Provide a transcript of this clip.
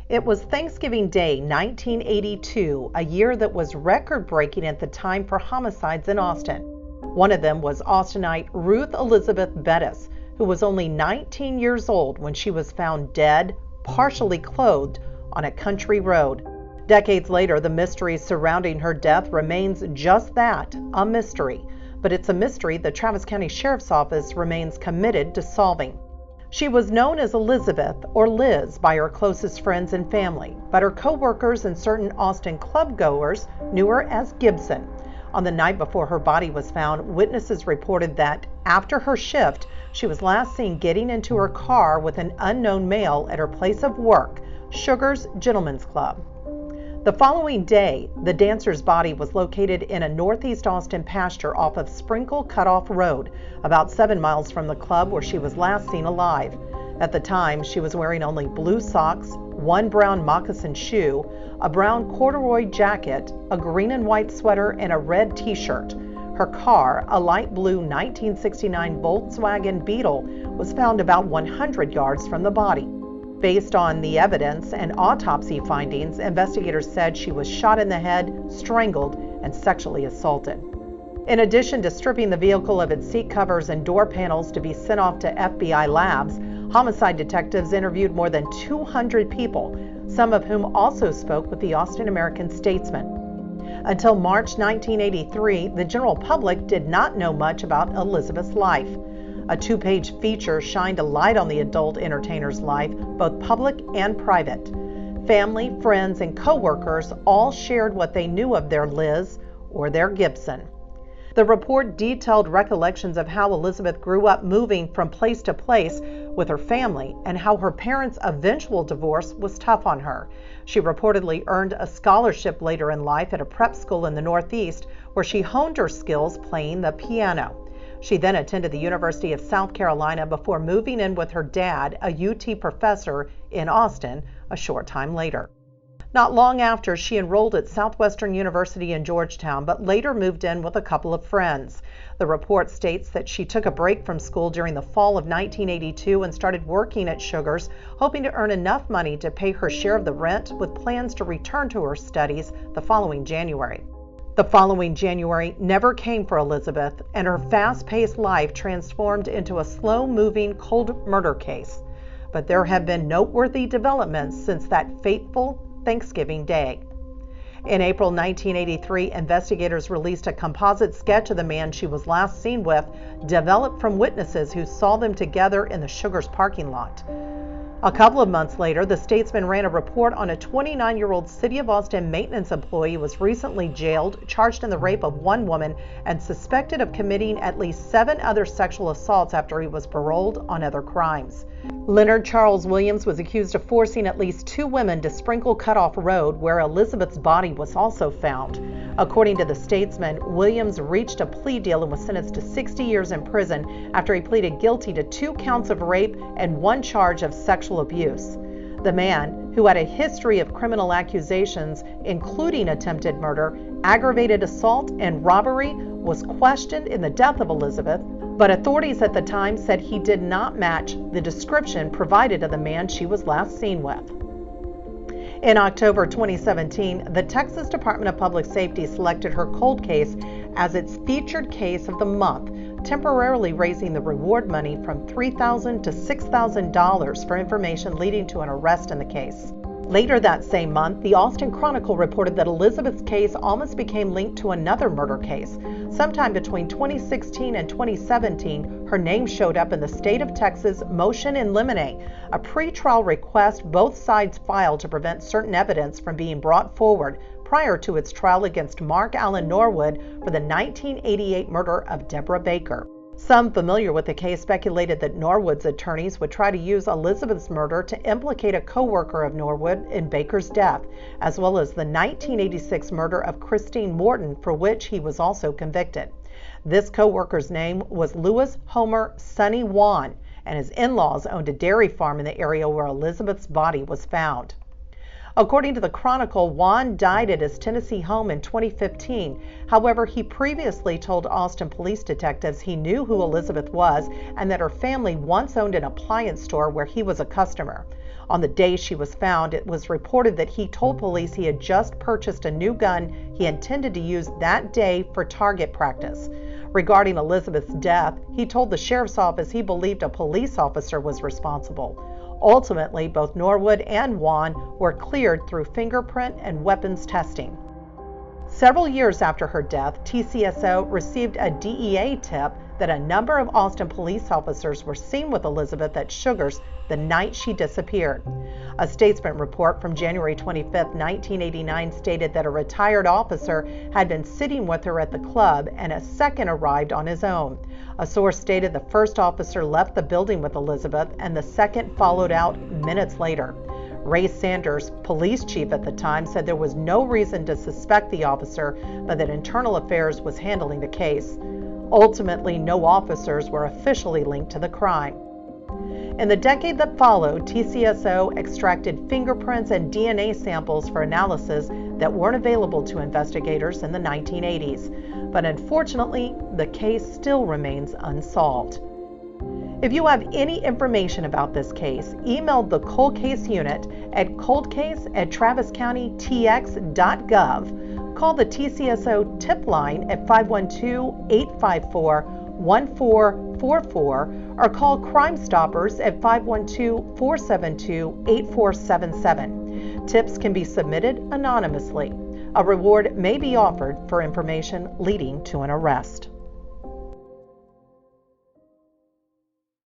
It was Thanksgiving Day, 1982, a year that was record-breaking at the time for homicides in Austin. One of them was Austinite Ruth Elizabeth Bettis, who was only 19 years old when she was found dead, partially clothed, on a country road. Decades later, the mystery surrounding her death remains just that, a mystery. But it's a mystery the Travis County Sheriff's Office remains committed to solving. She was known as Elizabeth, or Liz, by her closest friends and family, but her co-workers and certain Austin club-goers knew her as Gibson. On the night before her body was found, witnesses reported that after her shift, she was last seen getting into her car with an unknown male at her place of work, Sugar's Gentlemen's Club. The following day, the dancer's body was located in a northeast Austin pasture off of Sprinkle Cutoff Road, about 7 miles from the club where she was last seen alive. At the time, she was wearing only blue socks, one brown moccasin shoe, a brown corduroy jacket, a green and white sweater, and a red t-shirt. Her car, a light blue 1969 Volkswagen Beetle, was found about 100 yards from the body. Based on the evidence and autopsy findings, investigators said she was shot in the head, strangled, and sexually assaulted. In addition to stripping the vehicle of its seat covers and door panels to be sent off to FBI labs, homicide detectives interviewed more than 200 people, some of whom also spoke with the Austin American-Statesman. Until March 1983, the general public did not know much about Elizabeth's life. A 2-page feature shined a light on the adult entertainer's life, both public and private. Family, friends, and co-workers all shared what they knew of their Liz or their Gibson. The report detailed recollections of how Elizabeth grew up moving from place to place with her family and how her parents' eventual divorce was tough on her. She reportedly earned a scholarship later in life at a prep school in the Northeast where she honed her skills playing the piano. She then attended the University of South Carolina before moving in with her dad, a UT professor in Austin, a short time later. Not long after, she enrolled at Southwestern University in Georgetown, but later moved in with a couple of friends. The report states that she took a break from school during the fall of 1982 and started working at Sugar's, hoping to earn enough money to pay her share of the rent, with plans to return to her studies the following January. The following January never came for Elizabeth, and her fast-paced life transformed into a slow-moving cold murder case. But there have been noteworthy developments since that fateful Thanksgiving Day. In April 1983, investigators released a composite sketch of the man she was last seen with, developed from witnesses who saw them together in the Sugar's parking lot. A couple of months later, the Statesman ran a report on a 29-year-old City of Austin maintenance employee who was recently jailed, charged in the rape of one woman, and suspected of committing at least 7 other sexual assaults after he was paroled on other crimes. Leonard Charles Williams was accused of forcing at least 2 women to Sprinkle Cutoff Road, where Elizabeth's body was also found. According to the Statesman, Williams reached a plea deal and was sentenced to 60 years in prison after he pleaded guilty to 2 counts of rape and 1 charge of sexual abuse. The man, who had a history of criminal accusations, including attempted murder, aggravated assault, and robbery, was questioned in the death of Elizabeth, but authorities at the time said he did not match the description provided of the man she was last seen with. In October 2017, the Texas Department of Public Safety selected her cold case as its featured case of the month, temporarily raising the reward money from $3,000 to $6,000 for information leading to an arrest in the case. Later that same month, the Austin Chronicle reported that Elizabeth's case almost became linked to another murder case. Sometime between 2016 and 2017, her name showed up in the state of Texas motion in limine, a pretrial request both sides filed to prevent certain evidence from being brought forward prior to its trial against Mark Allen Norwood for the 1988 murder of Deborah Baker. Some familiar with the case speculated that Norwood's attorneys would try to use Elizabeth's murder to implicate a co-worker of Norwood in Baker's death, as well as the 1986 murder of Christine Morton, for which he was also convicted. This co-worker's name was Louis Homer Sonny Wan, and his in-laws owned a dairy farm in the area where Elizabeth's body was found. According to the Chronicle, Wan died at his Tennessee home in 2015. However, he previously told Austin police detectives he knew who Elizabeth was and that her family once owned an appliance store where he was a customer. On the day she was found, it was reported that he told police he had just purchased a new gun he intended to use that day for target practice. Regarding Elizabeth's death, he told the sheriff's office he believed a police officer was responsible. Ultimately, both Norwood and Juan were cleared through fingerprint and weapons testing. Several years after her death, TCSO received a DEA tip that a number of Austin police officers were seen with Elizabeth at Sugar's the night she disappeared. A Statesman report from January 25, 1989 stated that a retired officer had been sitting with her at the club and a second arrived on his own. A source stated the first officer left the building with Elizabeth and the second followed out minutes later. Ray Sanders, police chief at the time, said there was no reason to suspect the officer, but that Internal Affairs was handling the case. Ultimately, no officers were officially linked to the crime. In the decade that followed, TCSO extracted fingerprints and DNA samples for analysis that weren't available to investigators in the 1980s. But unfortunately, the case still remains unsolved. If you have any information about this case, email the Cold Case Unit at coldcase@traviscountykx.gov. Call the TCSO Tip Line at 512-854-1444 or call Crime Stoppers at 512-472-8477. Tips can be submitted anonymously. A reward may be offered for information leading to an arrest.